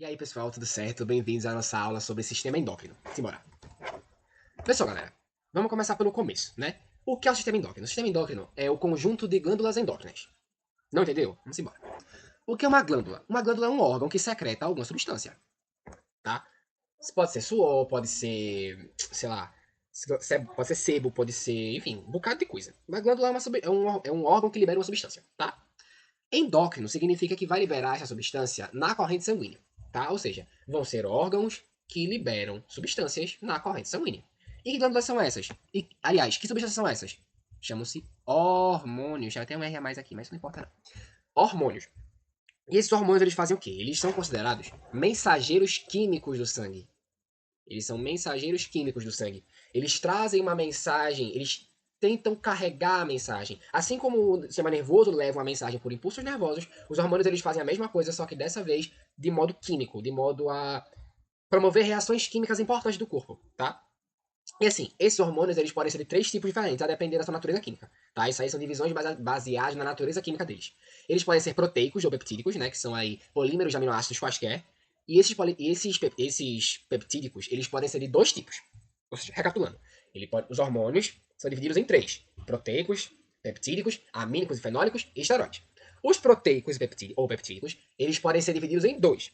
E aí, pessoal, tudo certo? Bem-vindos à nossa aula sobre sistema endócrino. Simbora. Pessoal, galera, vamos começar pelo começo, né? O que é o sistema endócrino? O sistema endócrino é o conjunto de glândulas endócrinas. Não entendeu? Vamos embora. O que é uma glândula? Uma glândula é um órgão que secreta alguma substância, tá? Pode ser suor, pode ser, sei lá, pode ser sebo, pode ser, enfim, um bocado de coisa. Uma glândula é um órgão que libera uma substância, tá? Endócrino significa que vai liberar essa substância na corrente sanguínea, tá? Ou seja, vão ser órgãos que liberam substâncias na corrente sanguínea. E que glândulas são essas? E, aliás, que substâncias são essas? Chamam-se hormônios. Já tem um R a mais aqui, mas isso não importa não. Hormônios. E esses hormônios eles fazem o quê? Eles são considerados mensageiros químicos do sangue. Eles são mensageiros químicos do sangue. Eles trazem uma mensagem, eles tentam carregar a mensagem. Assim como o sistema nervoso leva uma mensagem por impulsos nervosos, os hormônios eles fazem a mesma coisa, só que dessa vez de modo químico, de modo a promover reações químicas importantes do corpo, tá? E assim, esses hormônios eles podem ser de três tipos diferentes, a depender da sua natureza química, tá? Isso aí são divisões baseadas na natureza química deles. Eles podem ser proteicos ou peptídicos, né? Que são aí polímeros de aminoácidos quaisquer. E esses peptídicos, eles podem ser de dois tipos. Ou seja, recapitulando, os hormônios são divididos em três: proteicos, peptídicos, amínicos e fenólicos e esteroides. Os proteicos ou peptídicos, eles podem ser divididos em dois.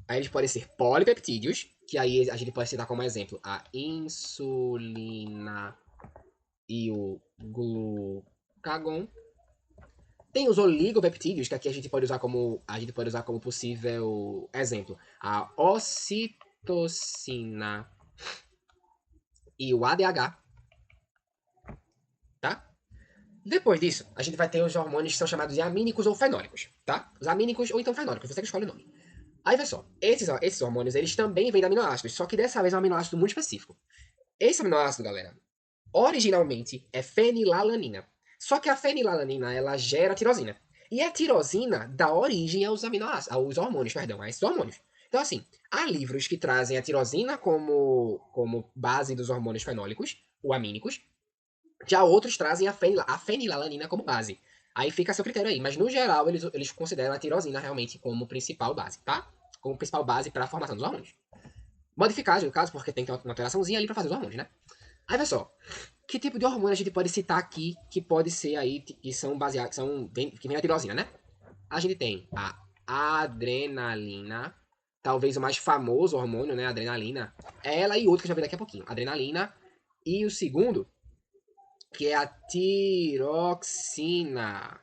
Aí eles podem ser polipeptídeos, que aí a gente pode citar como exemplo a insulina e o glucagon. Tem os oligopeptídeos, que aqui a gente pode usar como possível exemplo a ocitocina e o ADH, tá? Depois disso, a gente vai ter os hormônios que são chamados de amínicos ou fenólicos, tá? Os amínicos ou então fenólicos, você que escolhe o nome. Aí, pessoal, esses hormônios, eles também vêm de aminoácidos, só que dessa vez é um aminoácido muito específico. Esse aminoácido, galera, originalmente é fenilalanina. Só que a fenilalanina, ela gera tirosina. E a tirosina dá origem aos aminoácidos, aos hormônios, perdão, a esses hormônios. Então, assim, há livros que trazem a tirosina como base dos hormônios fenólicos, ou amínicos. Já outros trazem a fenilalanina como base. Aí fica a seu critério aí. Mas, no geral, eles consideram a tirosina realmente como principal base, tá? Como principal base para a formação dos hormônios. Modificados, no caso, porque tem que ter uma alteraçãozinha ali para fazer os hormônios, né? Aí, pessoal, que tipo de hormônio a gente pode citar aqui que pode ser aí, que são baseados, que vem da tirosina, né? A gente tem a adrenalina, talvez o mais famoso hormônio, né? A adrenalina. É ela e outro que eu já vi daqui a pouquinho. Adrenalina. E o segundo, que é a tiroxina.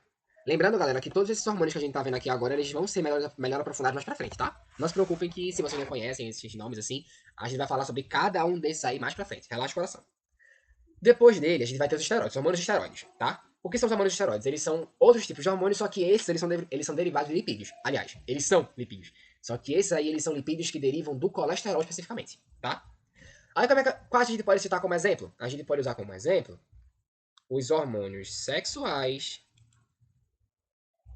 Lembrando, galera, que todos esses hormônios que a gente tá vendo aqui agora, eles vão ser melhor aprofundados mais pra frente, tá? Não se preocupem que se vocês não conhecem esses nomes assim, a gente vai falar sobre cada um desses aí mais pra frente. Relaxa o coração. Depois dele, a gente vai ter os esteroides, os hormônios esteroides, tá? O que são os hormônios esteroides? Eles são outros tipos de hormônios, só que esses eles são derivados de lipídios. Aliás, eles são lipídios. Só que esses aí, eles são lipídios que derivam do colesterol especificamente, tá? Aí, qual a gente pode citar como exemplo? A gente pode usar como exemplo os hormônios sexuais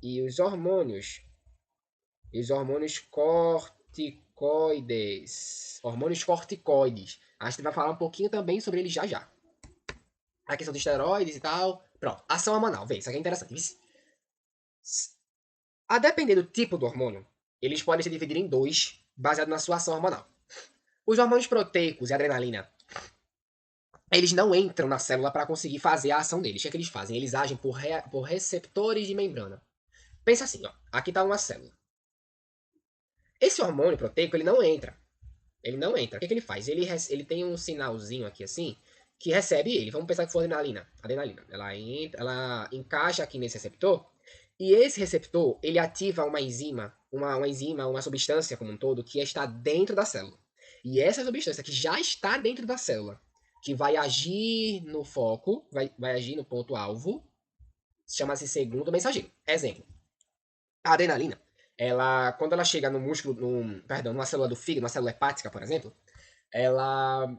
e os hormônios corticoides. Hormônios corticoides. A gente vai falar um pouquinho também sobre eles já já. A questão dos esteroides e tal. Pronto. Ação hormonal. Vê, isso aqui é interessante. A depender do tipo do hormônio, eles podem se dividir em dois, baseado na sua ação hormonal. Os hormônios proteicos e adrenalina, eles não entram na célula para conseguir fazer a ação deles. O que é que eles fazem? Eles agem por receptores de membrana. Pensa assim, ó. Aqui está uma célula. Esse hormônio proteico, ele não entra. Ele não entra. O que, é que ele faz? Ele tem um sinalzinho aqui assim, que recebe ele. Vamos pensar que for adrenalina. Adrenalina. Ela encaixa aqui nesse receptor. E esse receptor, ele ativa uma enzima, uma substância como um todo, que está dentro da célula. E essa substância que já está dentro da célula, que vai agir no foco, vai agir no ponto-alvo, chama-se segundo mensageiro. Exemplo. A adrenalina, quando ela chega no músculo, numa célula do fígado, numa célula hepática, por exemplo, ela.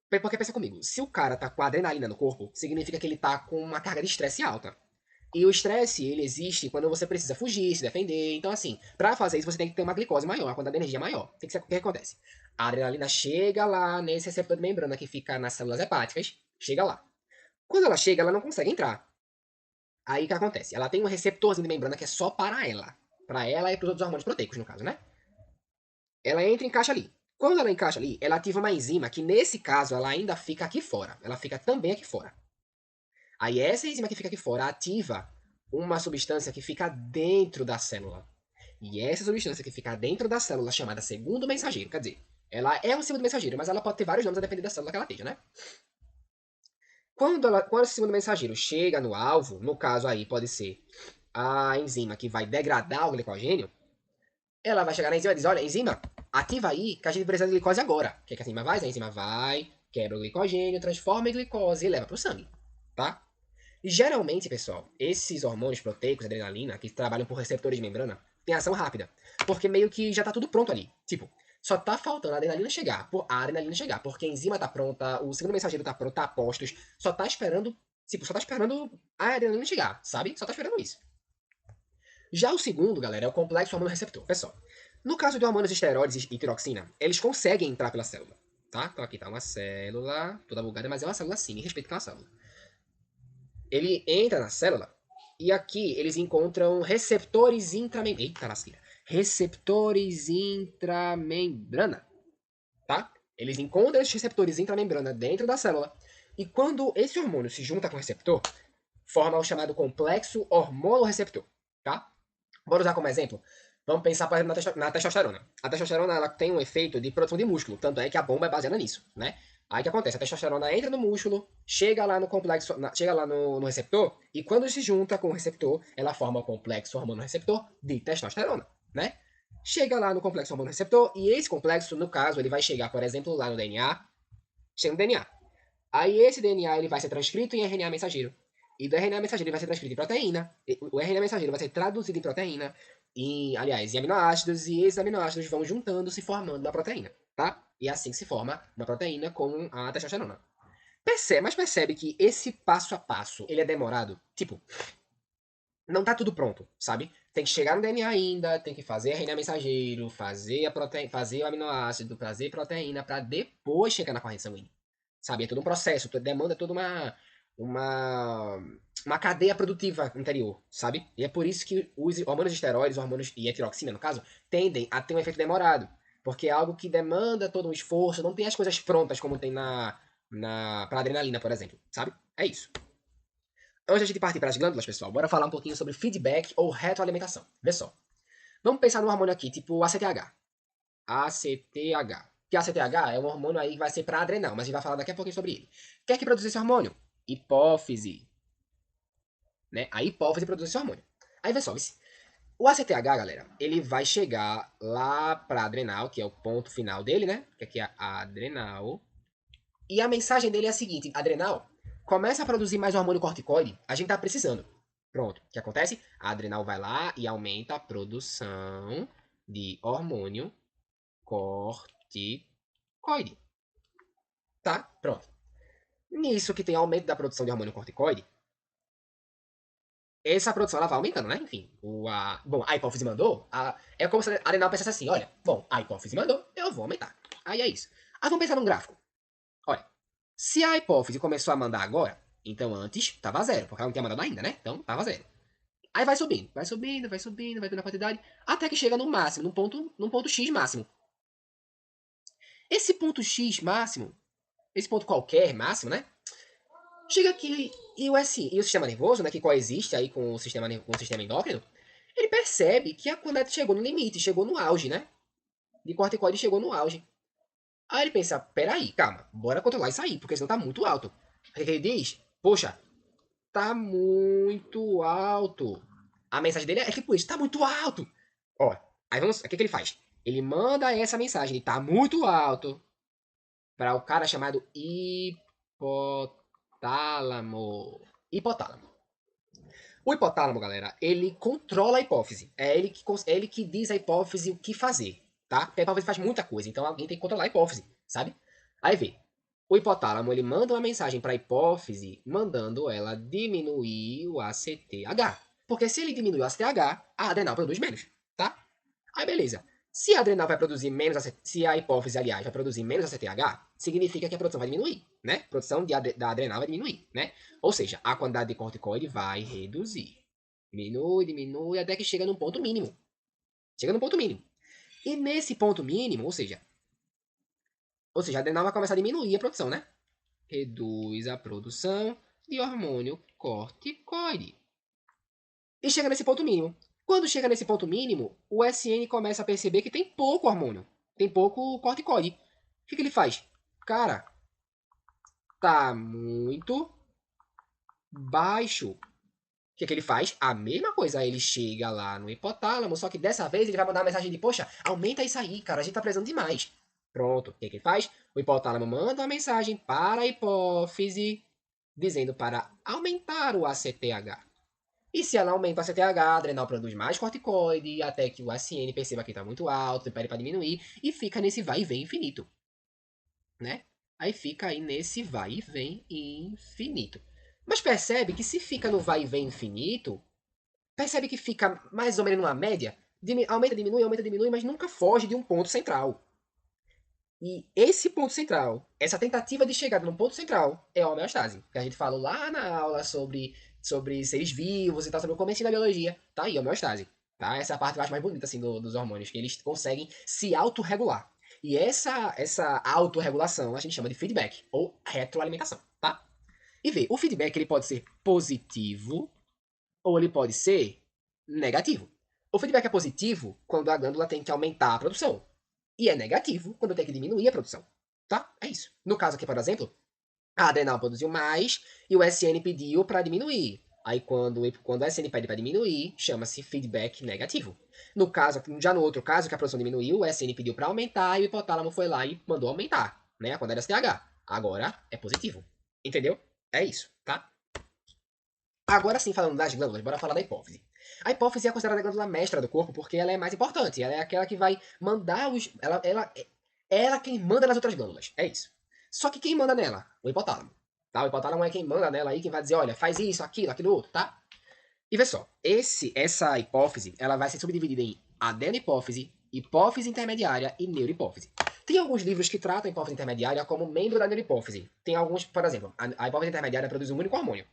Porque pensa comigo, se o cara tá com a adrenalina no corpo, significa que ele tá com uma carga de estresse alta. E o estresse, ele existe quando você precisa fugir, se defender. Então, assim, pra fazer isso, você tem que ter uma glicose maior, uma quantidade de energia maior. O que acontece? A adrenalina chega lá nesse receptor de membrana que fica nas células hepáticas, chega lá. Quando ela chega, ela não consegue entrar. Aí o que acontece? Ela tem um receptorzinho de membrana que é só para ela. Para ela e para os outros hormônios proteicos, no caso, né? ela entra e encaixa ali. Quando ela encaixa ali, ela ativa uma enzima que, nesse caso, ela ainda fica aqui fora. Ela fica também aqui fora. Aí essa enzima que fica aqui fora ativa uma substância que fica dentro da célula. E essa substância que fica dentro da célula, chamada segundo mensageiro, quer dizer, ela é um segundo mensageiro, mas ela pode ter vários nomes a depender da célula que ela esteja, né? Quando esse segundo mensageiro chega no alvo, no caso aí pode ser a enzima que vai degradar o glicogênio, ela vai chegar na enzima e diz, olha, enzima, ativa aí que a gente precisa de glicose agora. O que, é que a enzima faz? A enzima vai, quebra o glicogênio, transforma em glicose e leva para o sangue, tá? E geralmente, pessoal, esses hormônios proteicos, adrenalina, que trabalham por receptores de membrana, têm ação rápida. Porque meio que já tá tudo pronto ali. Tipo, só tá faltando a adrenalina chegar, porque a enzima tá pronta, o segundo mensageiro tá pronto, tá a postos, só tá esperando, tipo, só tá esperando a adrenalina chegar, sabe? Só tá esperando isso. Já o segundo, galera, é o complexo hormônio-receptor. Pessoal, no caso de hormônios esteroides e tiroxina, eles conseguem entrar pela célula, tá? Então aqui tá uma célula, toda bugada, mas é uma célula sim, respeito que é uma célula. Ele entra na célula e aqui eles encontram receptores intramembrana. Eita lasqueira. Receptores intramembrana, tá? Eles encontram esses receptores intramembrana dentro da célula e quando esse hormônio se junta com o receptor, forma o chamado complexo hormono-receptor, tá? Bora usar como exemplo? Vamos pensar, por exemplo, na testosterona. A testosterona ela tem um efeito de produção de músculo, tanto é que a bomba é baseada nisso, né? Aí o que acontece? A testosterona entra no músculo, chega lá no complexo, chega lá no receptor, e quando se junta com o receptor, ela forma o complexo hormônio-receptor de testosterona, né? Chega lá no complexo hormônio-receptor, e esse complexo, no caso, ele vai chegar, por exemplo, lá no DNA, chega no DNA. Aí esse DNA ele vai ser transcrito em RNA mensageiro. E do RNA mensageiro ele vai ser transcrito em proteína. O RNA mensageiro vai ser traduzido em proteína. Aliás, em aminoácidos. E esses aminoácidos vão juntando, se formando na proteína. Tá? E é assim que se forma uma proteína com a testosterona. Mas percebe que esse passo a passo, ele é demorado. Tipo, não tá tudo pronto, sabe? Tem que chegar no DNA ainda, tem que fazer RNA mensageiro, fazer a proteína, fazer o aminoácido, fazer proteína, para depois chegar na corrente sanguínea. Sabe? É todo um processo, demanda toda uma, uma cadeia produtiva anterior, sabe? E é por isso que os hormônios esteroides, hormônios e a tiroxina, no caso, tendem a ter um efeito demorado. Porque é algo que demanda todo um esforço, não tem as coisas prontas como tem pra adrenalina, por exemplo, sabe? É isso. Antes de a gente partir para as glândulas, pessoal, bora falar um pouquinho sobre feedback ou retroalimentação. Vê só. Vamos pensar num hormônio aqui, tipo ACTH. ACTH. Que ACTH é um hormônio aí que vai ser para adrenal, mas a gente vai falar daqui a pouquinho sobre ele. Quem é que produz esse hormônio? Hipófise. Né? A hipófise produz esse hormônio. Aí vê só, o ACTH, galera, ele vai chegar lá para adrenal, que é o ponto final dele, né? Que aqui é a adrenal. E a mensagem dele é a seguinte: adrenal, começa a produzir mais hormônio corticoide, a gente tá precisando. Pronto. O que acontece? A adrenal vai lá e aumenta a produção de hormônio corticoide. Tá? Pronto. Nisso que tem aumento da produção de hormônio corticoide, essa produção ela vai aumentando, né? Enfim, bom, a hipófise mandou, é como se a adrenal pensasse assim, olha, bom, a hipófise mandou, eu vou aumentar. Aí é isso. Aí vamos pensar num gráfico. Olha, se a hipófise começou a mandar agora, então antes estava zero, porque ela não tinha mandado ainda, né? Então estava zero. Aí vai subindo, vai subindo, vai subindo, vai dando a quantidade, até que chega no máximo, num ponto X máximo. Esse ponto X máximo, esse ponto qualquer máximo, né? Chega aqui e o sistema nervoso, né, que coexiste aí com o sistema endócrino, ele percebe que a quantidade chegou no limite, chegou no auge, né? De corticoide chegou no auge. Aí ele pensa, peraí, calma, bora controlar isso aí, porque senão tá muito alto. Aí ele diz, poxa, tá muito alto. A mensagem dele é tipo isso, tá muito alto. Ó, aí vamos, o que ele faz? Ele manda essa mensagem, ele tá muito alto, para o cara chamado hipotálamo. Hipotálamo. O hipotálamo, galera, ele controla a hipófise. É ele que diz a hipófise o que fazer, tá? Porque a hipófise faz muita coisa, então alguém tem que controlar a hipófise, sabe? Aí vê. O hipotálamo, ele manda uma mensagem para a hipófise, mandando ela diminuir o ACTH. Porque se ele diminuir o ACTH, a adrenal produz menos, tá? Aí beleza. Se a adrenal vai produzir menos, se a hipófise, aliás, vai produzir menos ACTH, significa que a produção vai diminuir, né? A produção da adrenal vai diminuir, né? Ou seja, a quantidade de corticoide vai reduzir. Diminui, diminui, até que chega num ponto mínimo. Chega num ponto mínimo. E nesse ponto mínimo, ou seja, a adrenal vai começar a diminuir a produção, né? Reduz a produção de hormônio corticoide. E chega nesse ponto mínimo. Quando chega nesse ponto mínimo, o SN começa a perceber que tem pouco hormônio, tem pouco corticoide. O que ele faz? Cara, tá muito baixo. O que ele faz? A mesma coisa. Ele chega lá no hipotálamo, só que dessa vez ele vai mandar uma mensagem de: poxa, aumenta isso aí, cara, a gente tá precisando demais. Pronto. O que ele faz? O hipotálamo manda uma mensagem para a hipófise dizendo para aumentar o ACTH. E se ela aumenta o ACTH, a adrenal produz mais corticoide, até que o ACN perceba que está muito alto, e pede para diminuir, e fica nesse vai e vem infinito. Né? Aí fica aí nesse vai e vem infinito. Mas percebe que se fica no vai e vem infinito, percebe que fica mais ou menos numa média, aumenta, diminui, mas nunca foge de um ponto central. E esse ponto central, essa tentativa de chegada num ponto central, é a homeostase. Que a gente falou lá na aula sobre seres vivos e tal, sobre o começo da biologia. Tá aí, a homeostase. Tá? Essa é a parte que eu acho mais bonita assim, dos hormônios, que eles conseguem se autorregular. E essa autorregulação a gente chama de feedback, ou retroalimentação. Tá? E vê, o feedback ele pode ser positivo ou ele pode ser negativo. O feedback é positivo quando a glândula tem que aumentar a produção. E é negativo quando tem que diminuir a produção. Tá? É isso. No caso aqui, por exemplo, a adrenal produziu mais e o SN pediu para diminuir. Aí quando o SN pede para diminuir, chama-se feedback negativo. No caso, já no outro caso, que a produção diminuiu, o SN pediu para aumentar e o hipotálamo foi lá e mandou aumentar, né? Quando era STH. Agora é positivo. Entendeu? É isso, tá? Agora sim, falando das glândulas, bora falar da hipófise. A hipófise é considerada a glândula mestra do corpo porque ela é mais importante. Ela é aquela que vai mandar os. Ela quem manda nas outras glândulas. É isso. Só que quem manda nela? O hipotálamo. Tá? O hipotálamo é quem manda nela aí, quem vai dizer, olha, faz isso, aquilo outro, tá? E vê só, essa hipófise, ela vai ser subdividida em adenohipófise, hipófise intermediária e neurohipófise. Tem alguns livros que tratam a hipófise intermediária como membro da neurohipófise. Tem alguns, por exemplo, a hipófise intermediária produz um único hormônio.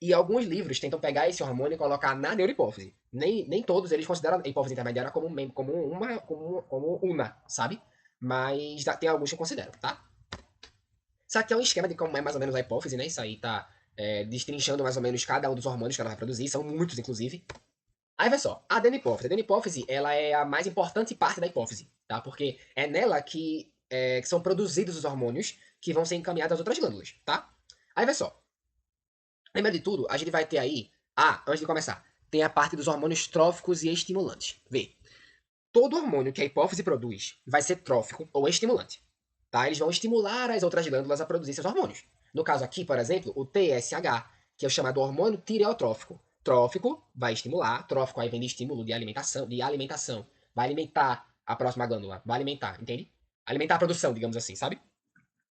E alguns livros tentam pegar esse hormônio e colocar na neurohipófise. Nem todos eles consideram a hipófise intermediária como uma, sabe? Mas tem alguns que consideram, tá? Isso aqui é um esquema de como é mais ou menos a hipófise, né? Isso aí tá destrinchando mais ou menos cada um dos hormônios que ela vai produzir. São muitos, inclusive. Aí vai só, a adenipófise. A adenipófise, ela é a mais importante parte da hipófise, tá? Porque é nela que são produzidos os hormônios que vão ser encaminhados às outras glândulas, tá? Aí vai só, lembra de tudo, a gente vai ter aí... Ah, antes de começar, tem a parte dos hormônios tróficos e estimulantes. Vê, todo hormônio que a hipófise produz vai ser trófico ou estimulante, tá? Eles vão estimular as outras glândulas a produzir seus hormônios. No caso aqui, por exemplo, o TSH, que é o chamado hormônio tireotrófico. Trófico vai estimular, trófico aí vem de estímulo de alimentação. Vai alimentar a próxima glândula, vai alimentar, entende? Alimentar a produção, digamos assim, sabe?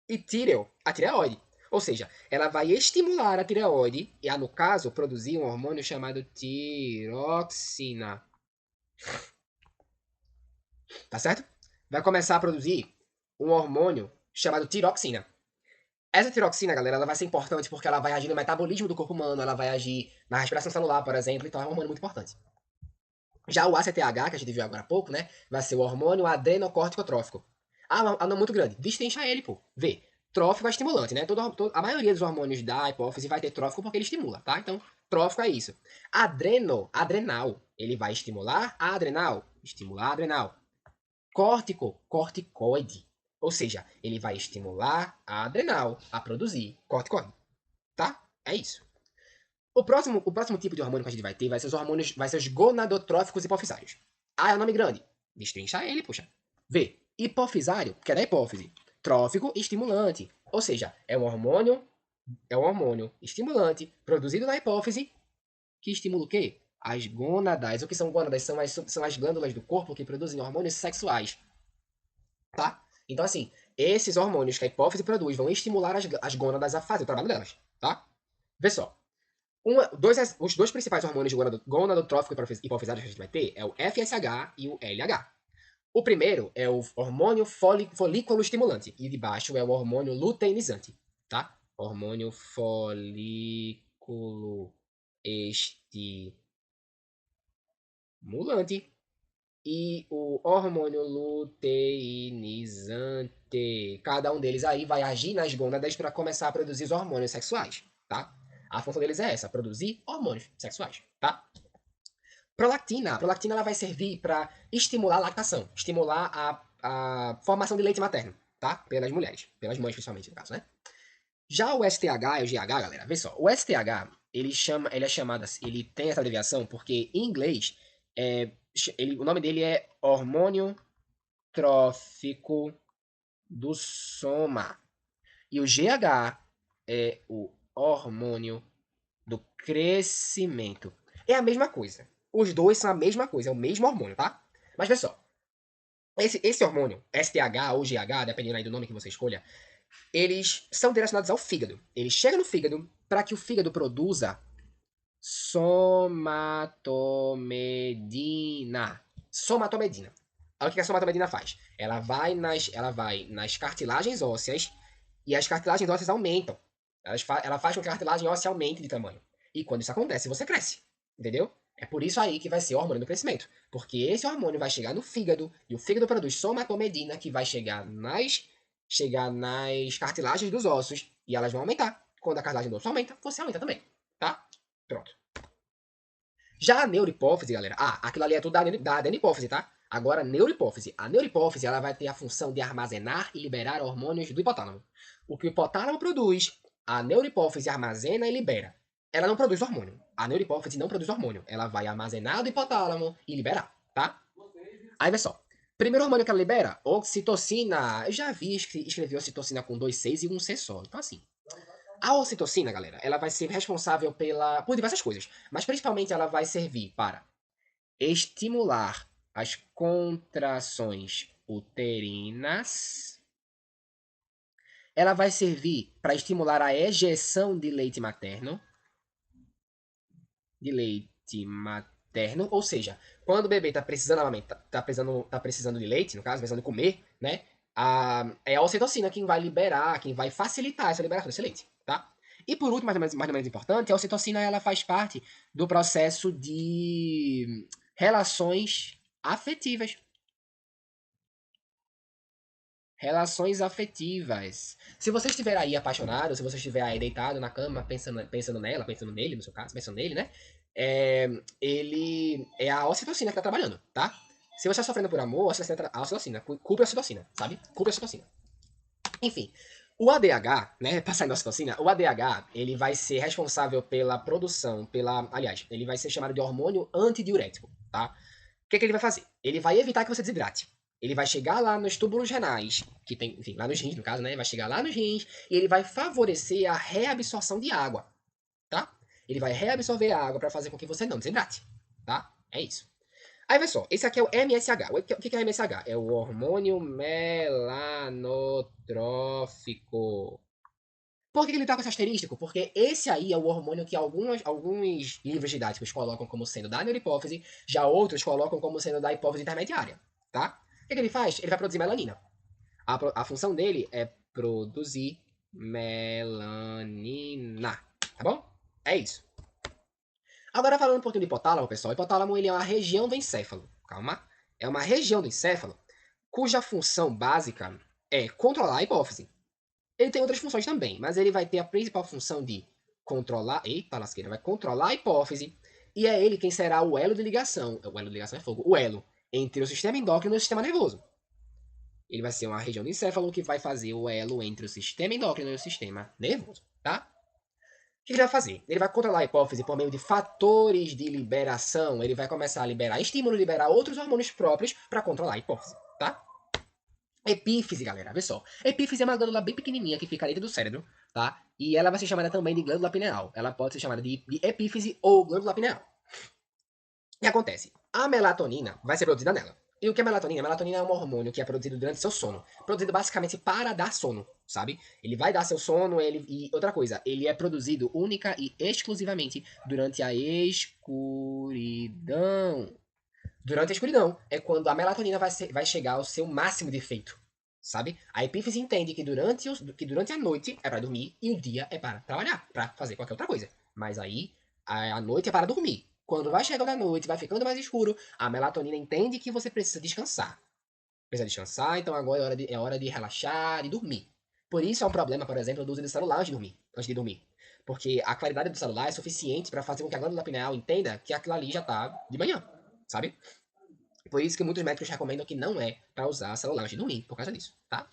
E tíreo, a tireoide. Ou seja, ela vai estimular a tireoide e, no caso, produzir um hormônio chamado tiroxina. Tá certo? Vai começar a produzir um hormônio chamado tiroxina. Essa tiroxina, galera, ela vai ser importante porque ela vai agir no metabolismo do corpo humano, ela vai agir na respiração celular, por exemplo, então é um hormônio muito importante. Já o ACTH, que a gente viu agora há pouco, né, vai ser o hormônio adrenocorticotrófico. Ah, não muito grande. Destrincha ele, pô. Vê. Trófico é estimulante, né? A maioria dos hormônios da hipófise vai ter trófico porque ele estimula, tá? Então, trófico é isso. Adrenal, ele vai estimular a adrenal. Estimular a adrenal. Corticoide. Ou seja, ele vai estimular a adrenal a produzir corticoide. Tá? É isso. O próximo tipo de hormônio que a gente vai ter vai ser os hormônios, vai ser os gonadotróficos hipofisários. Ah, é um nome grande. Destrincha ele, puxa. V. Hipofisário, que é da hipófise. Trófico e estimulante. Ou seja, é um hormônio estimulante produzido na hipófise que estimula o quê? As gônadas. O que são gônadas? São as glândulas do corpo que produzem hormônios sexuais. Tá? Então, assim, esses hormônios que a hipófise produz vão estimular as gônadas a fazer o trabalho delas. Tá? Vê só. Os dois principais hormônios gonadotrófico e hipofisário que a gente vai ter é o FSH e o LH. O primeiro é o hormônio folículo estimulante e de baixo é o hormônio luteinizante, tá? Hormônio folículo estimulante. e o hormônio luteinizante. Cada um deles aí vai agir nas gônadas para começar a produzir os hormônios sexuais, tá? A função deles é essa, produzir hormônios sexuais, tá? Prolactina. A prolactina ela vai servir para estimular a lactação, estimular a formação de leite materno, tá? Pelas mulheres, pelas mães principalmente, no caso, né? Já o STH e o GH, galera, vê só. O STH, ele é chamado assim, ele tem essa abreviação porque em inglês o nome dele é hormônio trófico do soma. E o GH é o hormônio do crescimento. É a mesma coisa. Os dois são a mesma coisa, é o mesmo hormônio, tá? Mas vê só. Esse hormônio, STH ou GH, dependendo aí do nome que você escolha, eles são direcionados ao fígado. Ele chega no fígado para que o fígado produza somatomedina. Somatomedina. Olha o que a somatomedina faz. Ela vai nas cartilagens ósseas e as cartilagens ósseas aumentam. Ela faz com que a cartilagem óssea aumente de tamanho. E quando isso acontece, você cresce. Entendeu? É por isso aí que vai ser o hormônio do crescimento. Porque esse hormônio vai chegar no fígado e o fígado produz somatomedina que vai chegar nas cartilagens dos ossos e elas vão aumentar. Quando a cartilagem do osso aumenta, você aumenta também. Tá? Pronto. Já a neurohipófise, galera. Aquilo ali é tudo da adenipófise, tá? Agora, a neurohipófise. A neurohipófise ela vai ter a função de armazenar e liberar hormônios do hipotálamo. O que o hipotálamo produz, a neurohipófise armazena e libera. Ela não produz hormônio. A neurohipófise não produz hormônio. Ela vai armazenar do hipotálamo e liberar, tá? Aí, vê só. Primeiro hormônio que ela libera, ocitocina. Eu já vi escrever ocitocina com 2 Cs e um C só. Então, assim, a ocitocina, galera, ela vai ser responsável por diversas coisas, mas principalmente ela vai servir para estimular as contrações uterinas. Ela vai servir para estimular a ejeção de leite materno. Ou seja, quando o bebê está precisando amamentar, tá precisando de leite, no caso, precisando comer, né? É a ocitocina quem vai liberar, quem vai facilitar essa liberação desse leite, tá? E por último, mais ou menos importante, a ocitocina ela faz parte do processo de relações afetivas. Relações afetivas. Se você estiver aí apaixonado, se você estiver aí deitado na cama, pensando nela, pensando nele, no seu caso, pensando nele, né? Ele é a ocitocina que tá trabalhando, tá? Se você está sofrendo por amor, a ocitocina, culpa a ocitocina, sabe? Culpa a ocitocina. Enfim, o ADH, né, passando a ocitocina, o ADH, ele vai ser responsável pela produção, aliás, ele vai ser chamado de hormônio antidiurético, tá? O que ele vai fazer? Ele vai evitar que você desidrate. Ele vai chegar lá nos túbulos renais, que tem, enfim, lá nos rins, no caso, né? Vai chegar lá nos rins e ele vai favorecer a reabsorção de água, tá? Ele vai reabsorver a água para fazer com que você não desidrate, tá? É isso. Aí, vê só, esse aqui é o MSH. O que é o MSH? É o hormônio melanotrófico. Por que ele tá com esse asterístico? Porque esse aí é o hormônio que alguns livros didáticos colocam como sendo da neurohipófise, já outros colocam como sendo da hipófise intermediária, tá? O que ele faz? Ele vai produzir melanina. A função dele é produzir melanina, tá bom? É isso. Agora falando um pouquinho do hipotálamo, pessoal. O hipotálamo ele é uma região do encéfalo, calma. É uma região do encéfalo cuja função básica é controlar a hipófise. Ele tem outras funções também, mas ele vai ter a principal função de controlar. Eita, lasqueira, vai controlar a hipófise. E é ele quem será o elo de ligação. O elo de ligação é fogo. O elo entre o sistema endócrino e o sistema nervoso. Ele vai ser uma região do encéfalo que vai fazer o elo entre o sistema endócrino e o sistema nervoso, tá? O que ele vai fazer? Ele vai controlar a hipófise por meio de fatores de liberação. Ele vai começar a liberar estímulos, liberar outros hormônios próprios para controlar a hipófise, tá? Epífise, galera, vê só. Epífise é uma glândula bem pequenininha que fica dentro do cérebro, tá? E ela vai ser chamada também de glândula pineal. Ela pode ser chamada de epífise ou glândula pineal. O que acontece? A melatonina vai ser produzida nela. E o que é melatonina? Melatonina é um hormônio que é produzido durante seu sono. Produzido basicamente para dar sono, sabe? Ele vai dar seu sono, e outra coisa, ele é produzido única e exclusivamente durante a escuridão. Durante a escuridão é quando a melatonina vai chegar ao seu máximo de efeito, sabe? A epífise entende que durante a noite é para dormir e o dia é para trabalhar, para fazer qualquer outra coisa. Mas aí a noite é para dormir Quando vai chegando a noite, vai ficando mais escuro, a melatonina entende que você precisa descansar. Precisa descansar, então agora é hora de relaxar, de dormir. Por isso é um problema, por exemplo, do uso do celular antes de dormir. Porque a claridade do celular é suficiente para fazer com que a glândula pineal entenda que aquilo ali já tá de manhã, sabe? Por isso que muitos médicos recomendam que não é para usar celular antes de dormir, por causa disso, tá?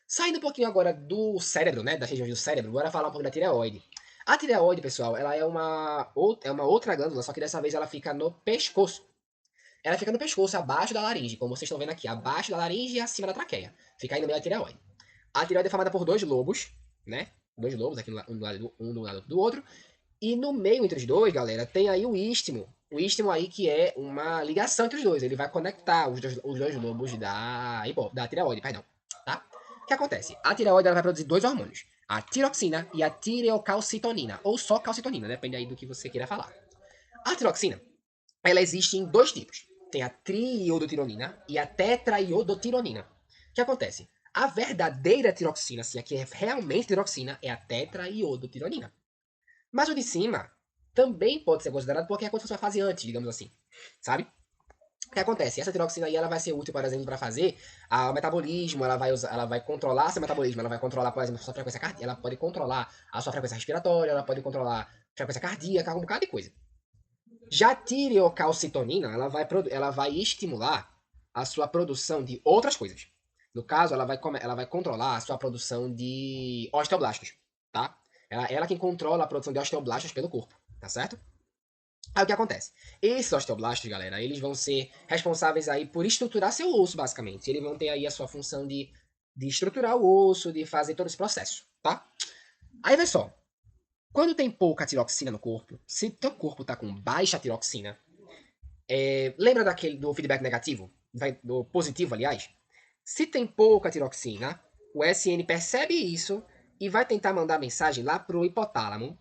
Saindo um pouquinho agora do cérebro, né, das regiões do cérebro, bora falar um pouco da tireoide. A tireoide, pessoal, ela é uma outra glândula, só que dessa vez ela fica no pescoço. Ela fica no pescoço, abaixo da laringe, como vocês estão vendo aqui, abaixo da laringe e acima da traqueia. Fica aí no meio da tireoide. A tireoide é formada por dois lobos, né? Dois lobos, aqui um do lado do outro. E no meio entre os dois, galera, tem aí o istmo. O istmo aí que é uma ligação entre os dois. Ele vai conectar os dois lobos da tireoide, perdão. Tá? O que acontece? A tireoide ela vai produzir dois hormônios. A tiroxina e a tireocalcitonina. Ou só calcitonina, depende aí do que você queira falar. A tiroxina, ela existe em dois tipos. Tem a triiodotironina e a tetraiodotironina. O que acontece? A verdadeira tiroxina, assim, a que é realmente tiroxina, é a tetraiodotironina. Mas o de cima também pode ser considerado porque é como se fosse uma fase antes, digamos assim. Sabe? O que acontece? Essa tiroxina aí ela vai ser útil, por exemplo, para fazer o metabolismo, ela vai controlar seu metabolismo, ela vai controlar, por exemplo, a sua frequência cardíaca, ela pode controlar a sua frequência respiratória, ela pode controlar a frequência cardíaca, um bocado de coisa. Já a tireocalcitonina, ela vai estimular a sua produção de outras coisas. No caso, ela vai controlar a sua produção de osteoblastos, tá? Ela quem controla a produção de osteoblastos pelo corpo, tá certo? Aí o que acontece? Esses osteoblastos, galera, eles vão ser responsáveis aí por estruturar seu osso, basicamente. Eles vão ter aí a sua função de estruturar o osso, de fazer todo esse processo, tá? Aí vê só, quando tem pouca tiroxina no corpo, se teu corpo tá com baixa tiroxina, lembra do feedback negativo? Do positivo, aliás? Se tem pouca tiroxina, o SN percebe isso e vai tentar mandar mensagem lá pro hipotálamo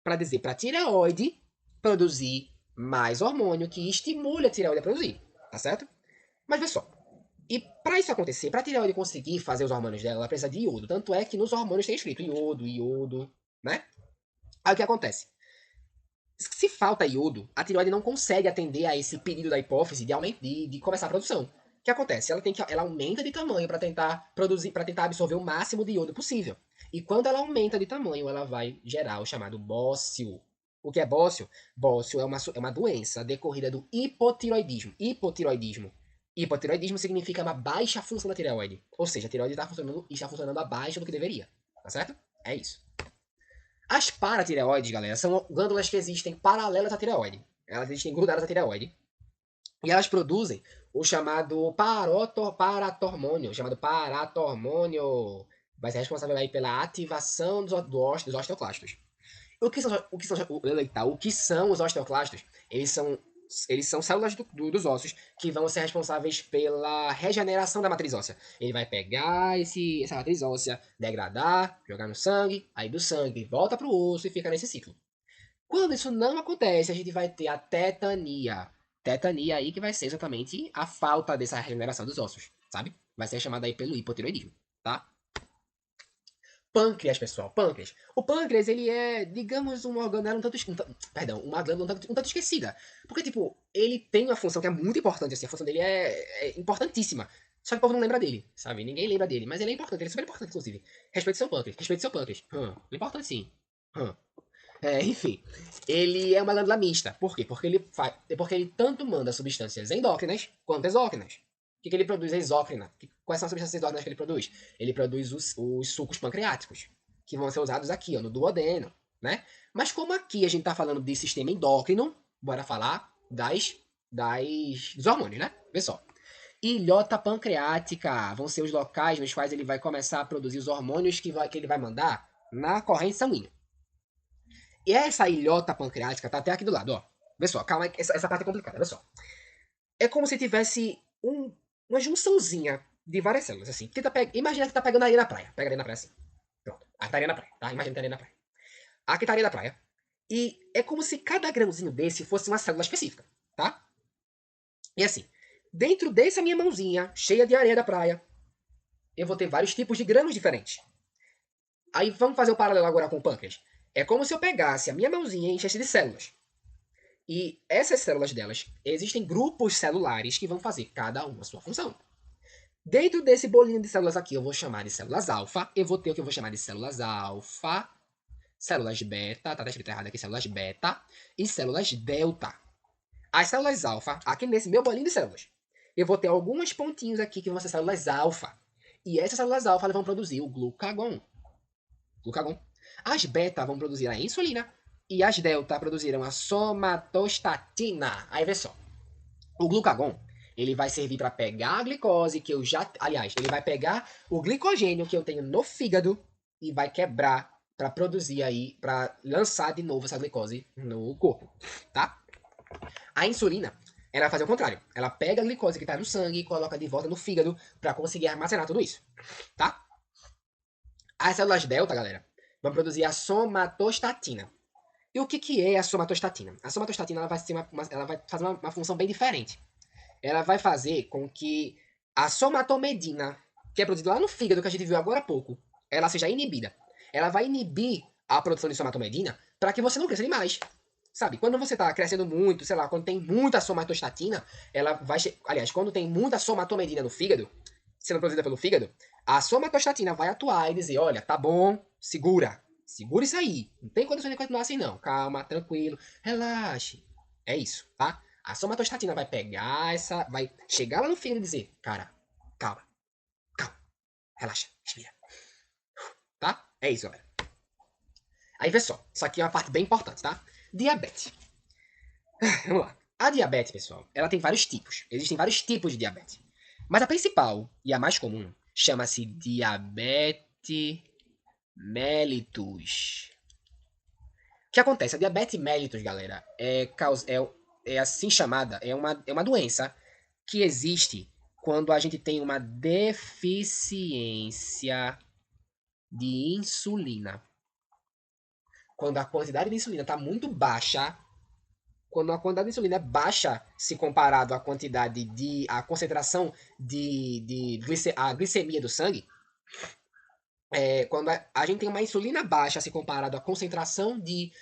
para dizer para a tireoide produzir mais hormônio que estimule a tireoide a produzir, tá certo? Mas vê só. E para isso acontecer, para a tireoide conseguir fazer os hormônios dela, ela precisa de iodo. Tanto é que nos hormônios tem escrito iodo, né? Aí o que acontece? Se falta iodo, a tireoide não consegue atender a esse pedido da hipófise de começar a produção. O que acontece? Ela aumenta de tamanho para tentar produzir, para tentar absorver o máximo de iodo possível. E quando ela aumenta de tamanho, ela vai gerar o chamado bócio. O que é bócio? Bócio é uma doença decorrida do hipotiroidismo. Hipotiroidismo significa uma baixa função da tireoide. Ou seja, a tireoide está funcionando abaixo do que deveria. Tá certo? É isso. As paratireoides, galera, são glândulas que existem paralelas à tireoide. Elas existem grudadas à tireoide. E elas produzem o chamado paratormônio. Vai ser responsável aí pela ativação dos osteoclastos. O que são os osteoclastos? Eles são células dos ossos que vão ser responsáveis pela regeneração da matriz óssea. Ele vai pegar essa matriz óssea, degradar, jogar no sangue, aí do sangue volta para o osso e fica nesse ciclo. Quando isso não acontece, a gente vai ter a tetania. Tetania aí que vai ser exatamente a falta dessa regeneração dos ossos, sabe? Vai ser chamada aí pelo hipotiroidismo, tá? Pâncreas, pessoal, pâncreas. O pâncreas, ele é, digamos, um organelo uma glândula um tanto esquecida. Porque, tipo, ele tem uma função que é muito importante, assim, a função dele é importantíssima. Só que o povo não lembra dele, sabe? Ninguém lembra dele, mas ele é importante, ele é super importante, inclusive. Respeite seu pâncreas, respeite seu pâncreas. É importante sim. Enfim, ele é uma glândula mista. Por quê? Porque ele tanto manda substâncias endócrinas quanto exócrinas. O que ele produz exócrina? Quais são as substâncias endócrinas que ele produz? Ele produz os sucos pancreáticos, que vão ser usados aqui, ó, no duodeno, né? Mas como aqui a gente tá falando de sistema endócrino, bora falar dos hormônios, né? Vê só. Ilhota pancreática vão ser os locais nos quais ele vai começar a produzir os hormônios que ele vai mandar na corrente sanguínea. E essa ilhota pancreática tá até aqui do lado, ó. Vê só, calma, essa parte é complicada, vê só. É como se tivesse uma junçãozinha de várias células, assim. Imagina que tá pegando areia na praia. Pega areia na praia assim. Pronto. Aqui tá areia na praia, tá? Imagina que tá areia na praia. Aqui tá areia na praia. E é como se cada grãozinho desse fosse uma célula específica, tá? E assim, dentro dessa minha mãozinha, cheia de areia da praia, eu vou ter vários tipos de grãos diferentes. Aí vamos fazer o paralelo agora com o pâncreas. É como se eu pegasse a minha mãozinha e enchesse de células. E essas células delas, existem grupos celulares que vão fazer cada uma a sua função. Dentro desse bolinho de células aqui, eu vou chamar de células alfa. Eu vou ter o que eu vou chamar de células alfa, células beta, tá escrito errado aqui, células beta e células delta. As células alfa, aqui nesse meu bolinho de células, eu vou ter alguns pontinhos aqui que vão ser células alfa. E essas células alfa vão produzir o glucagon. As beta vão produzir a insulina e as delta produzirão a somatostatina. Aí vê só. O glucagon, ele vai servir para pegar a glicose que eu já, aliás, ele vai pegar o glicogênio que eu tenho no fígado e vai quebrar para produzir aí, para lançar de novo essa glicose no corpo, tá? A insulina, ela vai fazer o contrário. Ela pega a glicose que está no sangue e coloca de volta no fígado para conseguir armazenar tudo isso, tá? As células delta, galera, vão produzir a somatostatina. E o que é a somatostatina? A somatostatina ela vai, ela vai fazer uma função bem diferente. Ela vai fazer com que a somatomedina, que é produzida lá no fígado, que a gente viu agora há pouco, ela seja inibida. Ela vai inibir a produção de somatomedina para que você não cresça demais. Sabe, quando você está crescendo muito, sei lá, quando tem muita somatostatina, ela vai. Aliás, quando tem muita somatomedina no fígado, sendo produzida pelo fígado, a somatostatina vai atuar e dizer: olha, tá bom, segura. Segura isso aí. Não tem condições de continuar assim, não. Calma, tranquilo, relaxe. É isso, tá? A somatostatina vai pegar essa. Vai chegar lá no fígado e dizer: cara, calma, calma, relaxa, respira. Tá? É isso, galera. Aí vê só. Isso aqui é uma parte bem importante, tá? Diabetes. Vamos lá. A diabetes, pessoal, ela tem vários tipos. Existem vários tipos de diabetes. Mas a principal e a mais comum chama-se diabetes mellitus. O que acontece? A diabetes mellitus, galera, é assim chamada, é uma doença que existe quando a gente tem uma deficiência de insulina. Quando a quantidade de insulina está muito baixa, quando a quantidade de insulina é baixa se comparado à quantidade de a concentração a glicemia do sangue, quando a gente tem uma insulina baixa se comparado à concentração de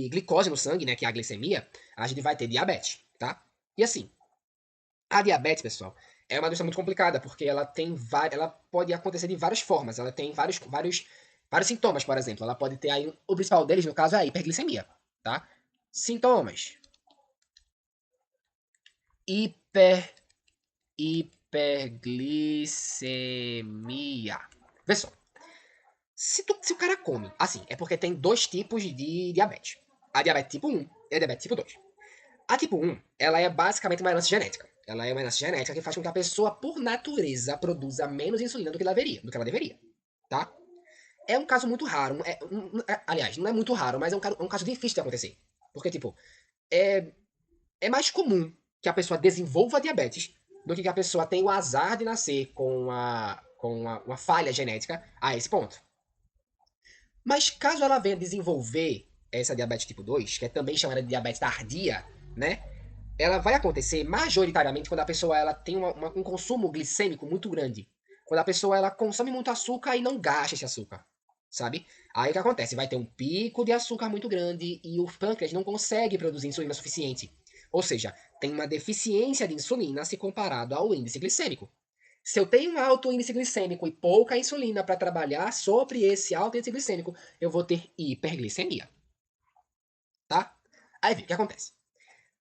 glicose no sangue, né, que é a glicemia, a gente vai ter diabetes, tá? E assim, a diabetes, pessoal, é uma doença muito complicada, porque ela pode acontecer de várias formas, ela tem vários sintomas, por exemplo. Ela pode ter aí, o principal deles, no caso, é a hiperglicemia, tá? Sintomas. Hiperglicemia. Vê só. Se o cara come, assim, é porque tem dois tipos de diabetes. A diabetes tipo 1 e a diabetes tipo 2. A tipo 1, ela é basicamente uma herança genética. Ela é uma herança genética que faz com que a pessoa, por natureza, produza menos insulina do que ela deveria, tá? É um caso muito raro. Aliás, não é muito raro, mas é um caso difícil de acontecer. Porque, tipo, é, é mais comum que a pessoa desenvolva diabetes do que a pessoa tenha o azar de nascer uma falha genética a esse ponto. Mas caso ela venha desenvolver essa diabetes tipo 2, que é também chamada de diabetes tardia, né? Ela vai acontecer majoritariamente quando a pessoa ela tem um consumo glicêmico muito grande. Quando a pessoa ela consome muito açúcar e não gasta esse açúcar, sabe? Aí o que acontece? Vai ter um pico de açúcar muito grande e o pâncreas não consegue produzir insulina suficiente. Ou seja, tem uma deficiência de insulina se comparado ao índice glicêmico. Se eu tenho um alto índice glicêmico e pouca insulina para trabalhar sobre esse alto índice glicêmico, eu vou ter hiperglicemia, tá? Aí o que acontece?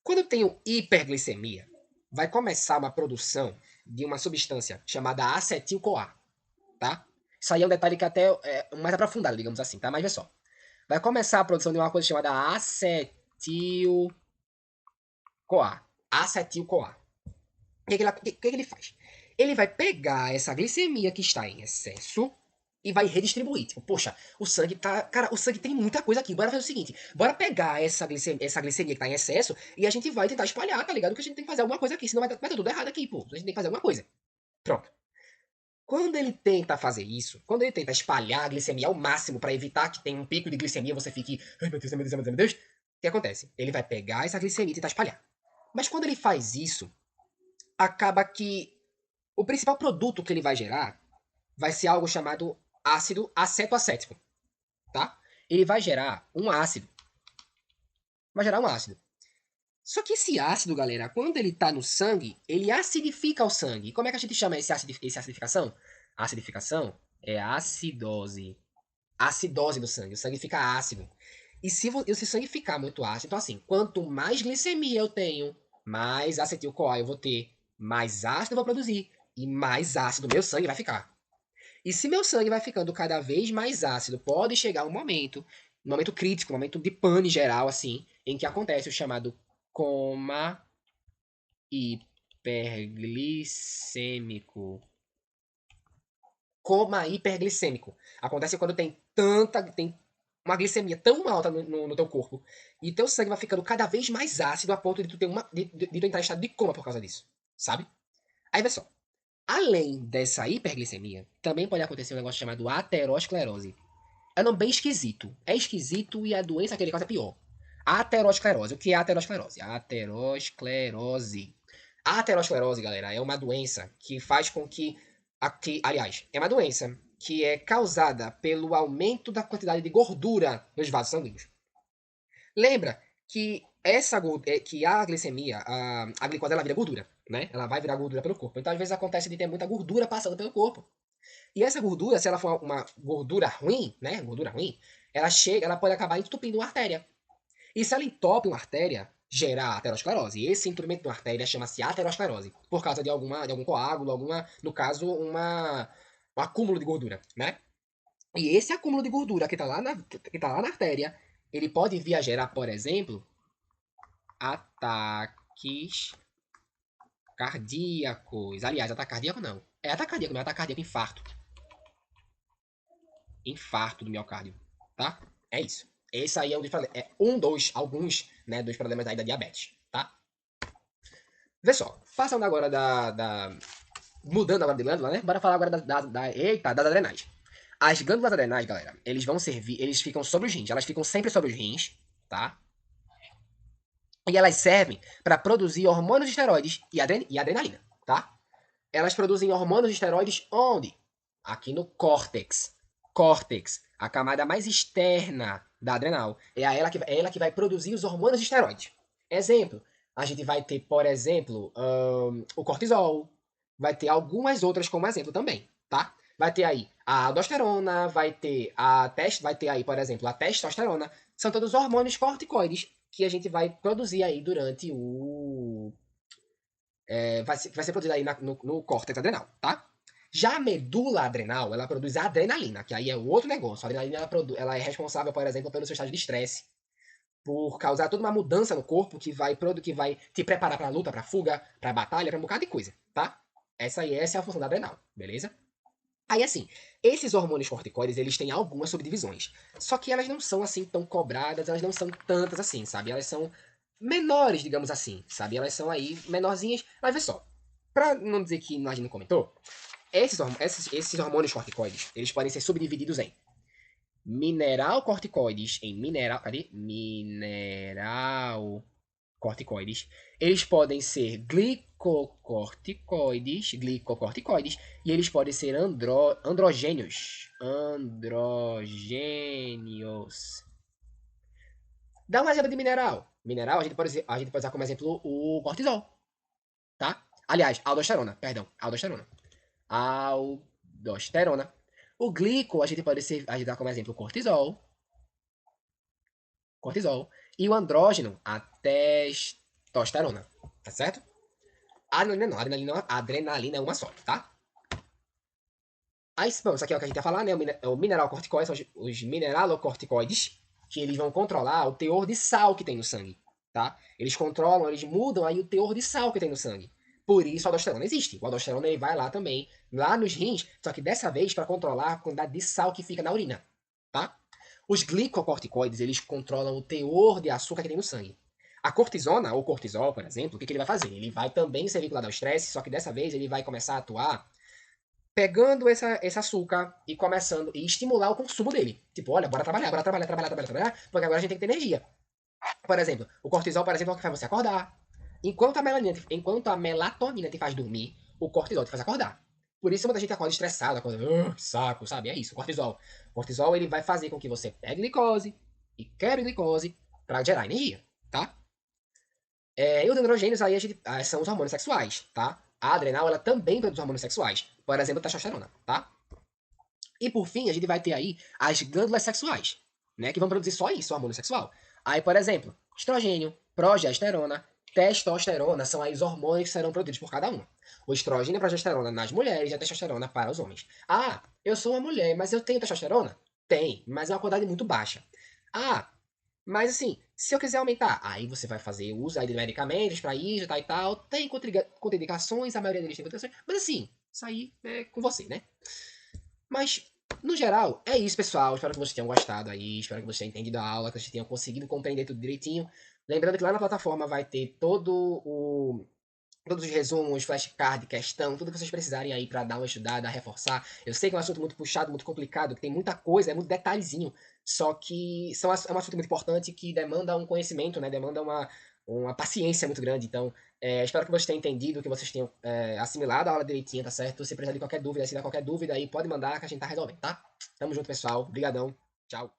Quando eu tenho hiperglicemia, vai começar uma produção de uma substância chamada acetil-CoA, tá? Isso aí é um detalhe que até é mais aprofundado, digamos assim, tá? Mas vê só. Vai começar a produção de uma coisa chamada acetil-CoA. Acetil-CoA. O que ele faz? Ele vai pegar essa glicemia que está em excesso e vai redistribuir. Tipo, poxa, o sangue tá. Cara, o sangue tem muita coisa aqui. Bora fazer o seguinte: bora pegar essa glicemia que tá em excesso e a gente vai tentar espalhar, tá ligado? Que a gente tem que fazer alguma coisa aqui, senão vai dar tudo errado aqui, pô. A gente tem que fazer alguma coisa. Pronto. Quando ele tenta fazer isso, quando ele tenta espalhar a glicemia ao máximo para evitar que tenha um pico de glicemia, você fique, ai meu Deus, meu Deus, meu Deus, meu Deus, o que acontece? Ele vai pegar essa glicemia e tentar espalhar. Mas quando ele faz isso, acaba que o principal produto que ele vai gerar vai ser algo chamado ácido acetoacético, tá? Ele vai gerar um ácido. Vai gerar um ácido. Só que esse ácido, galera, quando ele tá no sangue, ele acidifica o sangue. E como é que a gente chama esse acidificação? Acidificação é acidose. Acidose do sangue. O sangue fica ácido. E se o sangue ficar muito ácido, então assim, quanto mais glicemia eu tenho, mais acetil-CoA eu vou ter, mais ácido eu vou produzir e mais ácido meu sangue vai ficar. E se meu sangue vai ficando cada vez mais ácido, pode chegar um momento crítico, um momento de pane geral, assim, em que acontece o chamado coma hiperglicêmico. Coma hiperglicêmico. Acontece quando tem uma glicemia tão alta no teu corpo e teu sangue vai ficando cada vez mais ácido a ponto de tu, ter de tu entrar em estado de coma por causa disso, sabe? Aí vê só, além dessa hiperglicemia, também pode acontecer um negócio chamado aterosclerose. É um nome bem esquisito. É esquisito e a doença que ele causa é pior. Aterosclerose. O que é aterosclerose? Aterosclerose. A aterosclerose, galera, é uma doença que faz com que, aliás, é uma doença que é causada pelo aumento da quantidade de gordura nos vasos sanguíneos. Lembra que que a glicemia, a glicose, ela vira gordura, né? Ela vai virar gordura pelo corpo. Então, às vezes acontece de ter muita gordura passando pelo corpo. E essa gordura, se ela for uma gordura ruim, né? Gordura ruim, ela pode acabar entupindo uma artéria. E se ela entope uma artéria, gera aterosclerose. E esse entupimento de uma artéria chama-se aterosclerose, por causa de algum coágulo, no caso, um acúmulo de gordura, né? E esse acúmulo de gordura que tá lá na artéria, ele pode vir a gerar, por exemplo, ataques cardíacos. Aliás, ataque cardíaco não. É ataque cardíaco, não é ataque cardíaco, infarto. Infarto do miocárdio, tá? É isso. Esse aí é alguns, né, dos problemas aí da diabetes, tá? Vê só, passando agora mudando agora de glândula, né? Bora falar agora das adrenais. As glândulas adrenais, galera, eles ficam sobre os rins, elas ficam sempre sobre os rins, tá? E elas servem para produzir hormônios de esteroides e adrenalina, tá? Elas produzem hormônios de esteroides onde? Aqui no córtex. Córtex, a camada mais externa da adrenal. É ela que vai produzir os hormônios de esteroides. Exemplo, a gente vai ter, por exemplo, o cortisol. Vai ter algumas outras como exemplo também, tá? Vai ter aí a aldosterona, vai ter aí, por exemplo, a testosterona. São todos hormônios corticoides que a gente vai produzir aí durante vai ser produzida aí no córtex adrenal, tá? Já a medula adrenal, ela produz a adrenalina, que aí é outro negócio. A adrenalina, ela é responsável, por exemplo, pelo seu estado de estresse, por causar toda uma mudança no corpo que vai te preparar pra luta, pra fuga, pra batalha, pra um bocado de coisa, tá? Essa é a função da adrenal, beleza? Aí, assim, esses hormônios corticoides, eles têm algumas subdivisões. Só que elas não são, assim, tão cobradas, elas não são tantas assim, sabe? Elas são menores, digamos assim, sabe? Elas são aí menorzinhas. Mas vê só, pra não dizer que a gente não comentou, esses hormônios corticoides, eles podem ser subdivididos em mineral corticoides, cadê? Mineral corticoides. Eles podem ser glicocorticoides, e eles podem ser androgênios. Androgênios. Dá um exemplo de mineral. Mineral, a gente pode usar como exemplo o cortisol, tá? Aliás, aldosterona, perdão, aldosterona. Aldosterona. O glico, a gente dá como exemplo o cortisol. E o andrógeno, a testosterona, tá certo? A adrenalina é uma só, tá? Aí, bom, isso aqui é o que a gente ia falar, né? O mineral corticoide, são os mineralocorticoides, que eles vão controlar o teor de sal que tem no sangue, tá? Eles controlam, eles mudam aí o teor de sal que tem no sangue. Por isso a aldosterona existe. O aldosterona ele vai lá também, lá nos rins, só que dessa vez para controlar a quantidade de sal que fica na urina, tá? Os glicocorticoides, eles controlam o teor de açúcar que tem no sangue. A cortisona, ou cortisol, por exemplo, o que ele vai fazer? Ele vai também ser vinculado ao estresse, só que dessa vez ele vai começar a atuar pegando esse açúcar e começando e estimular o consumo dele. Tipo, olha, bora trabalhar, porque agora a gente tem que ter energia. Por exemplo, o cortisol, por exemplo, é o que faz você acordar. Enquanto a melatonina te faz dormir, o cortisol te faz acordar. Por isso muita gente acorda estressada, acorda, saco, sabe? É isso, o cortisol. O cortisol ele vai fazer com que você pegue glicose e quebre glicose para gerar energia, tá? E os androgênios aí são os hormônios sexuais, tá? A adrenal, ela também produz hormônios sexuais. Por exemplo, testosterona, tá? E por fim, a gente vai ter aí as glândulas sexuais, né? Que vão produzir só isso, o hormônio sexual. Aí, por exemplo, estrogênio, progesterona, testosterona são aí os hormônios que serão produzidos por cada um. O estrogênio e a progesterona nas mulheres e a testosterona para os homens. Ah, eu sou uma mulher, mas eu tenho testosterona? Tem, mas é uma quantidade muito baixa. Ah, mas assim, se eu quiser aumentar, aí você vai fazer uso aí de medicamentos para isso, tal e tal. Tem contraindicações, a maioria deles tem contraindicações. Mas assim, isso aí é com você, né? Mas, no geral, é isso, pessoal. Espero que vocês tenham gostado aí. Espero que vocês tenham entendido a aula, que vocês tenham conseguido compreender tudo direitinho. Lembrando que lá na plataforma vai ter todos os resumos, flashcard, questão, tudo que vocês precisarem aí para dar uma estudada, reforçar. Eu sei que é um assunto muito puxado, muito complicado, que tem muita coisa, é muito detalhezinho. Só que é um assunto muito importante que demanda um conhecimento, né? Demanda uma paciência muito grande. Então, espero que vocês tenham entendido, que vocês tenham assimilado a aula direitinho, tá certo? Se precisar de qualquer dúvida, se der qualquer dúvida aí, pode mandar que a gente tá resolvendo, tá? Tamo junto, pessoal. Obrigadão. Tchau.